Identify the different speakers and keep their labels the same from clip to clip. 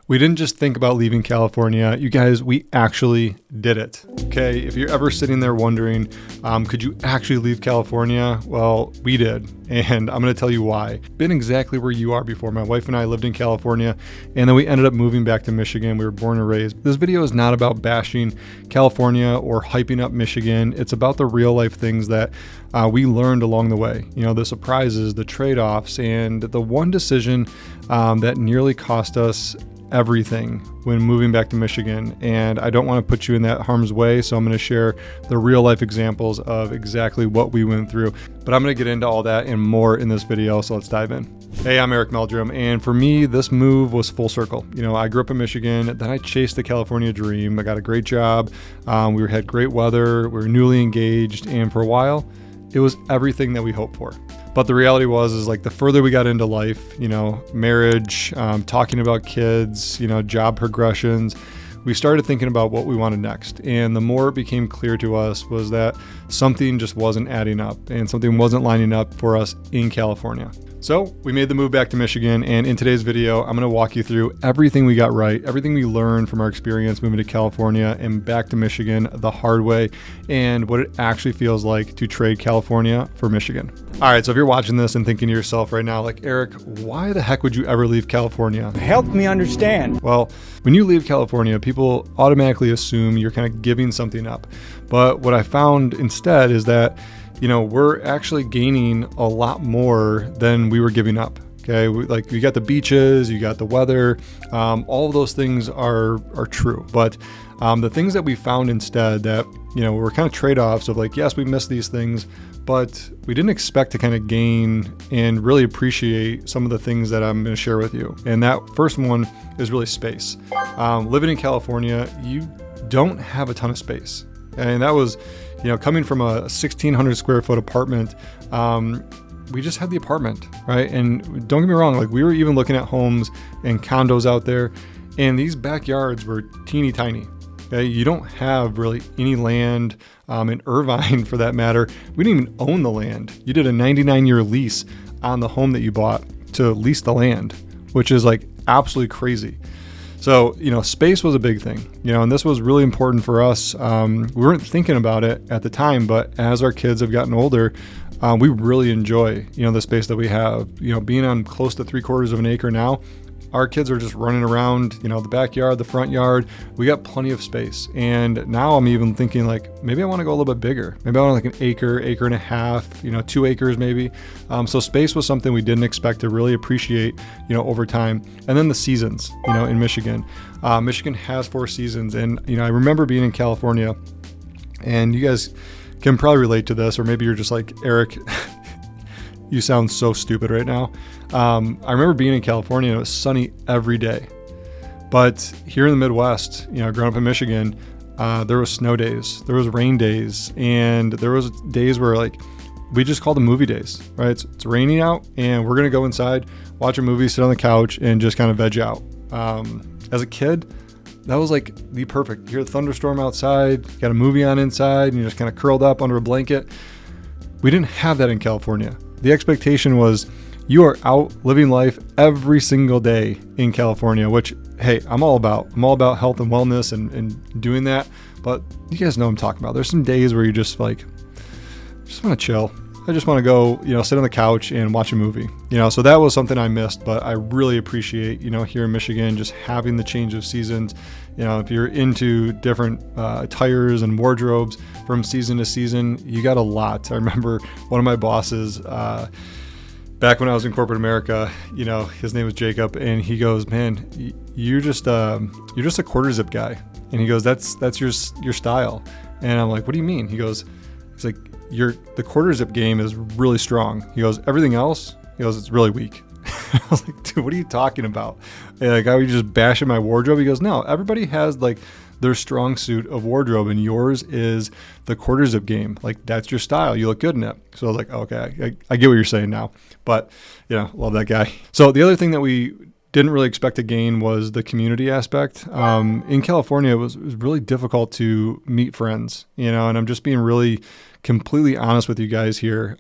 Speaker 1: We didn't just think about leaving California. You guys, we actually did it. Okay. If you're ever sitting there wondering, could you actually leave California? Well, we did. And I'm going to tell you why. Been exactly where you are before. My wife and I lived in California, and then we ended up moving back to Michigan. We were born and raised. This video is not about bashing California or hyping up Michigan. It's about the real life things that we learned along the way. You know, the surprises, the trade-offs, and the one decision that nearly cost us everything when moving back to Michigan. And I don't want to put you in that harm's way, so I'm going to share the real life examples of exactly what we went through. But I'm going to get into all that and more in this video, so let's dive in. Hey, I'm Meldrum, and for me, this move was full circle. You know, I grew up in Michigan, then I chased the California dream. I got a great job. We had great weather. We were newly engaged, and for a while, it was everything that we hoped for. But the reality was like the further we got into life, you know, marriage, talking about kids, you know, job progressions, we started thinking about what we wanted next. And the more it became clear to us was that something just wasn't adding up and something wasn't lining up for us in California. So we made the move back to Michigan, and in today's video, I'm going to walk you through everything we got right, everything we learned from our experience moving to California and back to Michigan the hard way, and what it actually feels like to trade California for Michigan. All right, so if you're watching this and thinking to yourself right now, like, Eric, why the heck would you ever leave California?
Speaker 2: Help me understand.
Speaker 1: Well, when you leave California, people automatically assume you're kind of giving something up. But what I found instead is that you know, we're actually gaining a lot more than we were giving up. Okay. You got the beaches, you got the weather, all of those things are true. But the things that we found instead that, you know, were kind of trade-offs of like, yes, we missed these things, but we didn't expect to kind of gain and really appreciate some of the things that I'm going to share with you. And that first one is really space. Living in California, you don't have a ton of space. And that was, you know, coming from a 1,600 square foot apartment, we just had the apartment, right? And don't get me wrong, like we were even looking at homes and condos out there, and these backyards were teeny tiny. Okay, you don't have really any land in Irvine, for that matter. We didn't even own the land. You did a 99-year lease on the home that you bought to lease the land, which is like absolutely crazy. So, you know, space was a big thing, you know, and this was really important for us. We weren't thinking about it at the time, but as our kids have gotten older, we really enjoy, you know, the space that we have. You know, being on close to 3/4 of an acre now, our kids are just running around, you know, the backyard, the front yard. We got plenty of space. And now I'm even thinking like, maybe I want to go a little bit bigger. Maybe I want like an acre and a half, you know, 2 acres maybe. So space was something we didn't expect to really appreciate, you know, over time. And then the seasons, you know, in Michigan. Michigan has 4 seasons. And, you know, I remember being in California, and you guys can probably relate to this, or maybe you're just like, Eric, you sound so stupid right now. I remember being in California and it was sunny every day. But here in the Midwest, you know, growing up in Michigan, there was snow days, there was rain days, and there was days where like we just called them movie days, right? It's raining out and we're going to go inside, watch a movie, sit on the couch, and just kind of veg out. As a kid, that was like the perfect. You hear the thunderstorm outside, you got a movie on inside, and you're just kind of curled up under a blanket. We didn't have that in California. The expectation was you are out living life every single day in California, which, hey, I'm all about health and wellness and doing that. But you guys know what I'm talking about. There's some days where you just like, just want to chill. I just want to go, you know, sit on the couch and watch a movie, you know. So that was something I missed, but I really appreciate, you know, here in Michigan, just having the change of seasons. You know, if you're into different attires and wardrobes from season to season, you got a lot. I remember one of my bosses, back when I was in corporate America, you know, his name was Jacob, and he goes, "Man, you're just a quarter zip guy," and he goes, "That's your style," and I'm like, "What do you mean?" He's like, the quarter zip game is really strong. He goes, everything else, he goes, it's really weak. I was like, dude, what are you talking about? And like, I was just bashing my wardrobe. He goes, no, everybody has like their strong suit of wardrobe, and yours is the quarter zip game. Like, that's your style. You look good in it. So I was like, okay, I get what you're saying now. But, you know, love that guy. So the other thing that we didn't really expect to gain was the community aspect. In California, it was really difficult to meet friends, you know, and I'm just being really completely honest with you guys here.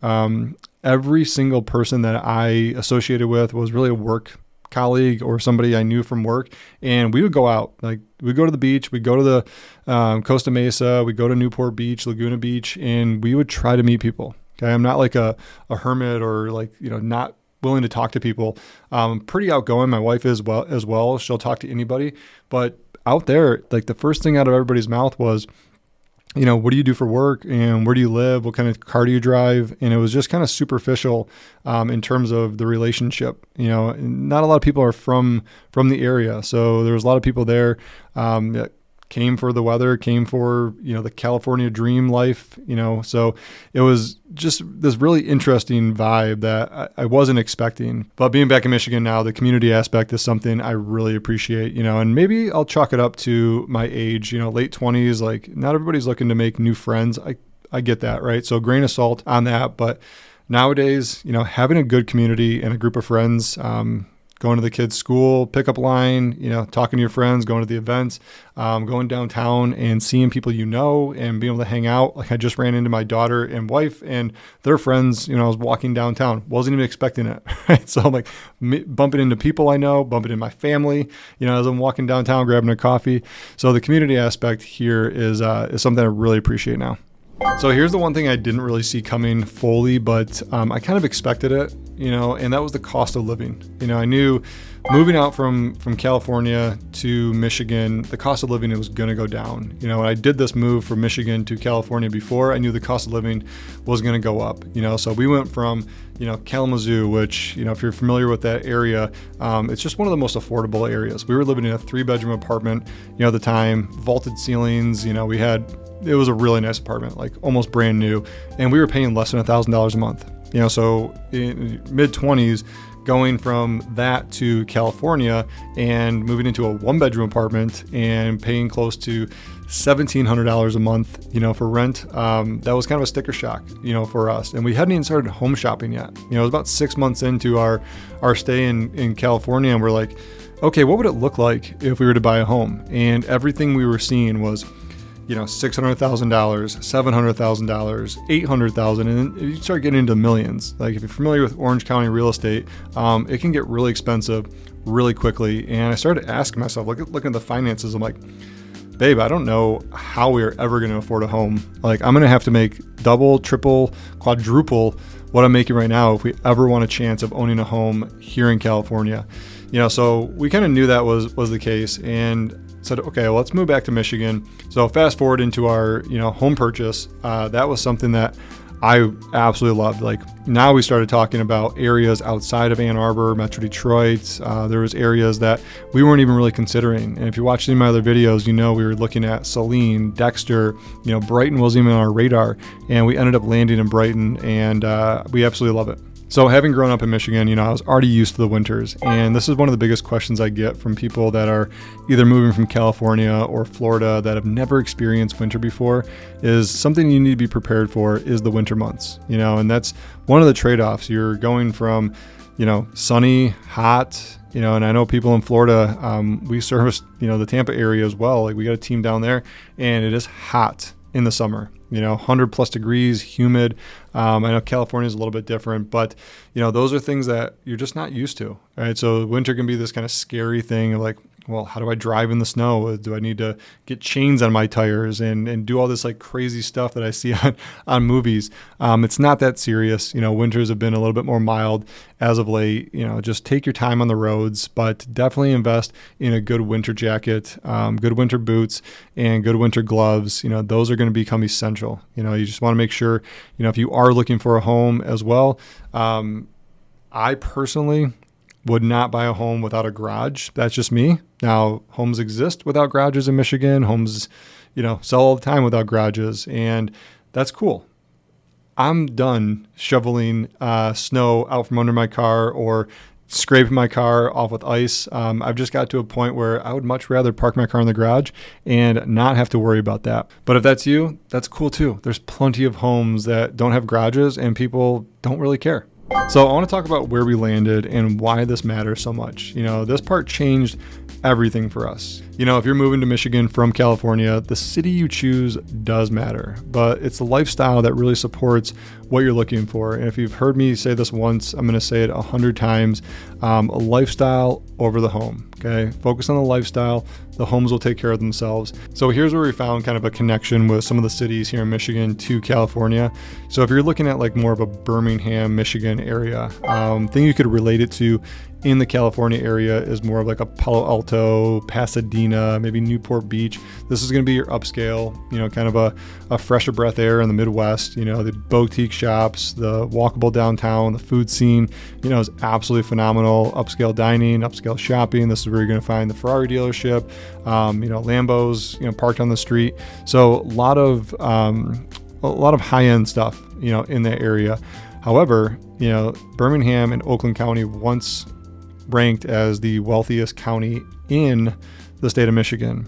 Speaker 1: Every single person that I associated with was really a work colleague or somebody I knew from work, and we would go out. Like, we'd go to the beach, we'd go to the Costa Mesa, we'd go to Newport Beach, Laguna Beach, and we would try to meet people. Okay, I'm not like a hermit or like, not willing to talk to people. Pretty outgoing. My wife is as well. She'll talk to anybody. But out there, like, the first thing out of everybody's mouth was, what do you do for work, and where do you live? What kind of car do you drive? And it was just kind of superficial in terms of the relationship. Not a lot of people are from the area. So there was a lot of people there that came for the weather, came for, the California dream life, so it was just this really interesting vibe that I wasn't expecting. But being back in Michigan now, the community aspect is something I really appreciate, and maybe I'll chalk it up to my age, late 20s, like, not everybody's looking to make new friends. I get that, right? So grain of salt on that. But nowadays, having a good community and a group of friends, going to the kids' school, pickup line, talking to your friends, going to the events, going downtown and seeing people and being able to hang out. Like, I just ran into my daughter and wife and their friends, I was walking downtown, wasn't even expecting it, right? So I'm like bumping into people I know, bumping into my family, as I'm walking downtown, grabbing a coffee. So the community aspect here is something I really appreciate now. So here's the one thing I didn't really see coming fully, but I kind of expected it, and that was the cost of living. I knew moving out from California to Michigan, the cost of living was going to go down. When I did this move from Michigan to California before, I knew the cost of living was going to go up. So we went from, Kalamazoo, which, if you're familiar with that area, it's just one of the most affordable areas. We were living in a 3-bedroom apartment, at the time, vaulted ceilings, it was a really nice apartment, like almost brand new. And we were paying less than $1,000 a month. So in mid-20s, going from that to California and moving into a 1-bedroom apartment and paying close to $1,700 a month, for rent, that was kind of a sticker shock, for us. And we hadn't even started home shopping yet. It was about 6 months into our stay in California, and we're like, okay, what would it look like if we were to buy a home? And everything we were seeing was, $600,000, $700,000, $800,000, and then you start getting into millions. Like, if you're familiar with Orange County real estate, it can get really expensive really quickly. And I started asking myself, looking at the finances, I'm like, babe, I don't know how we are ever going to afford a home. Like, I'm going to have to make double, triple, quadruple what I'm making right now if we ever want a chance of owning a home here in California. So we kind of knew that was the case, and said, okay, well, let's move back to Michigan. So fast forward into our, home purchase. That was something that I absolutely loved. Like, now we started talking about areas outside of Ann Arbor, Metro Detroit. There was areas that we weren't even really considering. And if you watch any of my other videos, we were looking at Saline, Dexter, Brighton wasn't even on our radar. And we ended up landing in Brighton, and we absolutely love it. So having grown up in Michigan, I was already used to the winters. And this is one of the biggest questions I get from people that are either moving from California or Florida that have never experienced winter before, is something you need to be prepared for is the winter months, and that's one of the trade-offs. You're going from, sunny, hot, and I know people in Florida, we service, the Tampa area as well. Like, we got a team down there, and it is hot in the summer, 100 plus degrees, humid. I know California is a little bit different, but those are things that you're just not used to, right? So winter can be this kind of scary thing of like, well, how do I drive in the snow? Do I need to get chains on my tires and do all this like crazy stuff that I see on movies? It's not that serious. Winters have been a little bit more mild as of late. Just take your time on the roads, but definitely invest in a good winter jacket, good winter boots, and good winter gloves. Those are going to become essential. You just want to make sure, if you are looking for a home as well, I personally would not buy a home without a garage. That's just me. Now, homes exist without garages in Michigan. Homes, sell all the time without garages, and that's cool. I'm done shoveling snow out from under my car or scraping my car off with ice. I've just got to a point where I would much rather park my car in the garage and not have to worry about that. But if that's you, that's cool too. There's plenty of homes that don't have garages and people don't really care. So I want to talk about where we landed and why this matters so much. This part changed everything for us. If you're moving to Michigan from California, the city you choose does matter, but it's the lifestyle that really supports what you're looking for. And if you've heard me say this once, I'm going to say it 100 times, a lifestyle over the home. Okay. Focus on the lifestyle. The homes will take care of themselves. So here's where we found kind of a connection with some of the cities here in Michigan to California. So if you're looking at like more of a Birmingham, Michigan area, thing you could relate it to in the California area is more of like a Palo Alto, Pasadena, maybe Newport Beach. This is going to be your upscale, kind of a fresher breath air in the Midwest. The boutique shops, the walkable downtown, the food scene, is absolutely phenomenal. Upscale dining, upscale shopping. This is where you're going to find the Ferrari dealership, Lambos, parked on the street. So a lot of high-end stuff, in that area. However, Birmingham and Oakland County once ranked as the wealthiest county in the state of Michigan.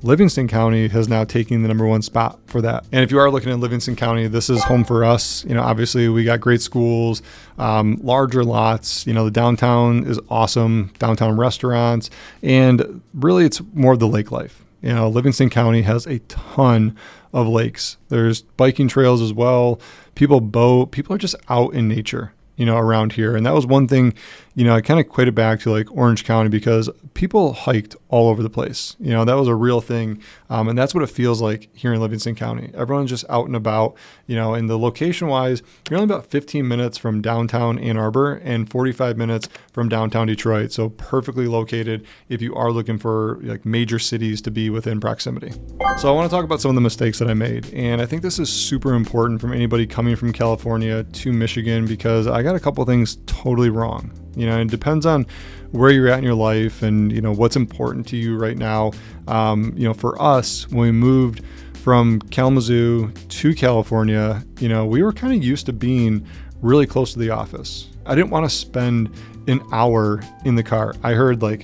Speaker 1: Livingston County has now taken the number one spot for that. And if you are looking at Livingston County, this is home for us. Obviously we got great schools, larger lots, the downtown is awesome, downtown restaurants, and really it's more of the lake life. Livingston County has a ton of lakes. There's biking trails as well. People boat, people are just out in nature, around here. And that was one thing, I kind of equated back to like Orange County because people hiked all over the place. That was a real thing. And that's what it feels like here in Livingston County. Everyone's just out and about, and the location wise, you're only about 15 minutes from downtown Ann Arbor and 45 minutes from downtown Detroit. So perfectly located if you are looking for like major cities to be within proximity. So I want to talk about some of the mistakes that I made. And I think this is super important from anybody coming from California to Michigan because I got a couple things totally wrong. It depends on where you're at in your life and, what's important to you right now. For us, when we moved from Kalamazoo to California, we were kind of used to being really close to the office. I didn't want to spend an hour in the car. I heard like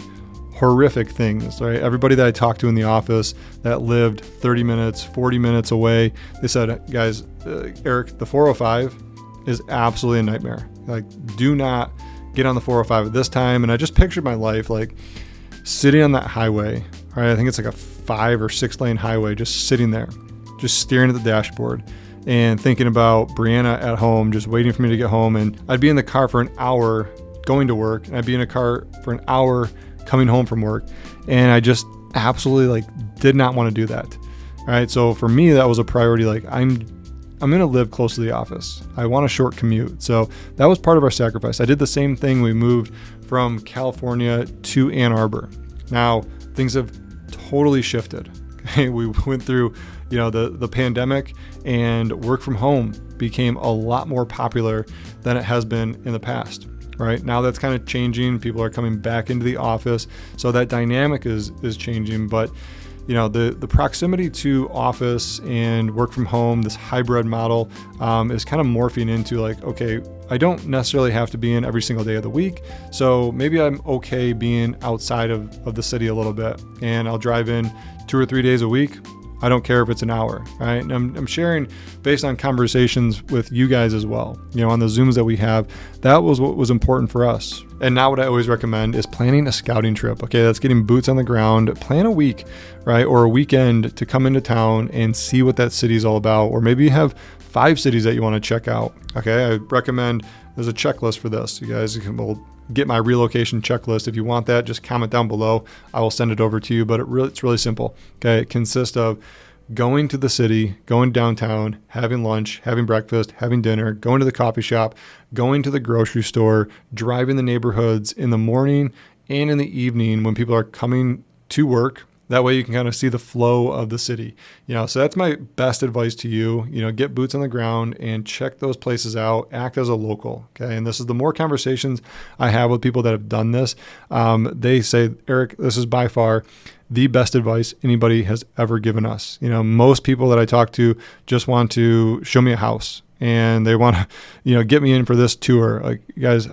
Speaker 1: horrific things, right? Everybody that I talked to in the office that lived 30 minutes, 40 minutes away, they said, guys, Eric, the 405 is absolutely a nightmare. Like, do not get on the 405 at this time. And I just pictured my life like sitting on that highway, right? I think it's like a 5 or 6 lane highway, just sitting there, just staring at the dashboard and thinking about Brianna at home, just waiting for me to get home. And I'd be in the car for an hour going to work, and I'd be in a car for an hour coming home from work. And I just absolutely like did not want to do that. Right. So for me, that was a priority. Like I'm going to live close to the office. I want a short commute. So that was part of our sacrifice. I did the same thing. We moved from California to Ann Arbor. Now things have totally shifted. Okay. We went through, the pandemic, and work from home became a lot more popular than it has been in the past. Right now that's kind of changing. People are coming back into the office. So that dynamic is changing, but the proximity to office and work from home, this hybrid model, is kind of morphing into like, okay, I don't necessarily have to be in every single day of the week. So maybe I'm okay being outside of the city a little bit, and I'll drive in 2 or 3 days a week. I don't care if it's an hour, right? And I'm sharing based on conversations with you guys as well, on the Zooms that we have. That was what was important for us. And now what I always recommend is planning a scouting trip. Okay, that's getting boots on the ground. Plan a week, right? Or a weekend to come into town and see what that city is all about. Or maybe you have 5 cities that you want to check out. Okay, I recommend there's a checklist for this. You guys will get my relocation checklist. If you want that, just comment down below. I will send it over to you, but it's really simple. Okay. It consists of going to the city, going downtown, having lunch, having breakfast, having dinner, going to the coffee shop, going to the grocery store, driving the neighborhoods in the morning and in the evening when people are coming to work. That way you can kind of see the flow of the city. So that's my best advice to you. Get boots on the ground and check those places out, act as a local. Okay. And this is the more conversations I have with people that have done this. They say, Eric, this is by far the best advice anybody has ever given us. Most people that I talk to just want to show me a house and they want to, get me in for this tour. Like, you guys,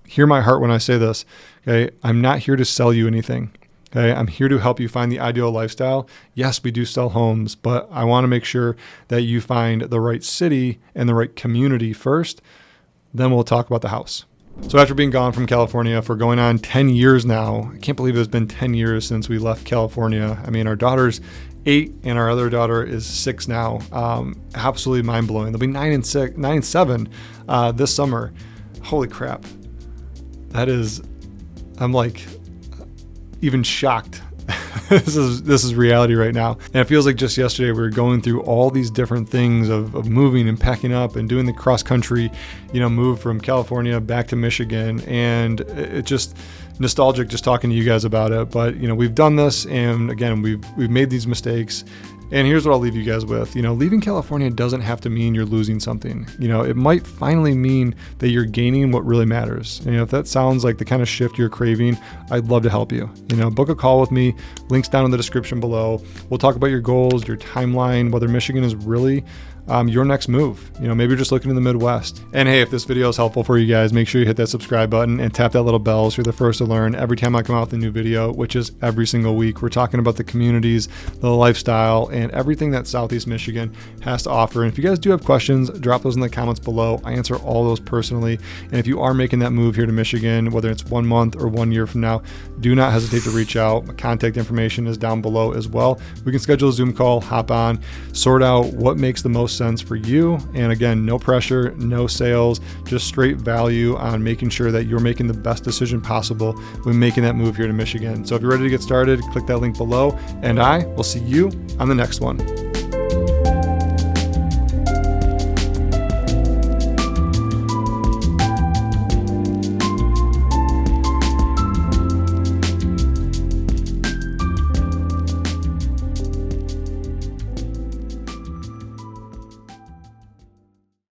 Speaker 1: hear my heart when I say this. Okay. I'm not here to sell you anything. Okay, I'm here to help you find the ideal lifestyle. Yes, we do sell homes, but I want to make sure that you find the right city and the right community first. then we'll talk about the house. So after being gone from California for going on 10 years now, I can't believe it's been 10 years since we left California. I mean, our daughter's 8 and our other daughter is 6 now. Absolutely mind blowing. They'll be 9 and 7 this summer. Holy crap. I'm like even shocked. This is reality right now. And it feels like just yesterday we were going through all these different things of moving and packing up and doing the cross country, move from California back to Michigan. And it's just nostalgic just talking to you guys about it. But, we've done this, and again, we've made these mistakes. And here's what I'll leave you guys with. Leaving California doesn't have to mean you're losing something. It might finally mean that you're gaining what really matters. And if that sounds like the kind of shift you're craving, I'd love to help you. Book a call with me. Links down in the description below. We'll talk about your goals, your timeline, whether Michigan is really your next move. Maybe you're just looking in the Midwest. And hey, if this video is helpful for you guys, make sure you hit that subscribe button and tap that little bell so you're the first to learn every time I come out with a new video, which is every single week. We're talking about the communities, the lifestyle, and everything that Southeast Michigan has to offer. And if you guys do have questions, drop those in the comments below. I answer all those personally. And if you are making that move here to Michigan, whether it's 1 month or 1 year from now, do not hesitate to reach out. My contact information is down below as well. We can schedule a Zoom call, hop on, sort out what makes the most sense for you. And again, no pressure, no sales, just straight value on making sure that you're making the best decision possible when making that move here to Michigan. So if you're ready to get started, click that link below, and I will see you on the next one.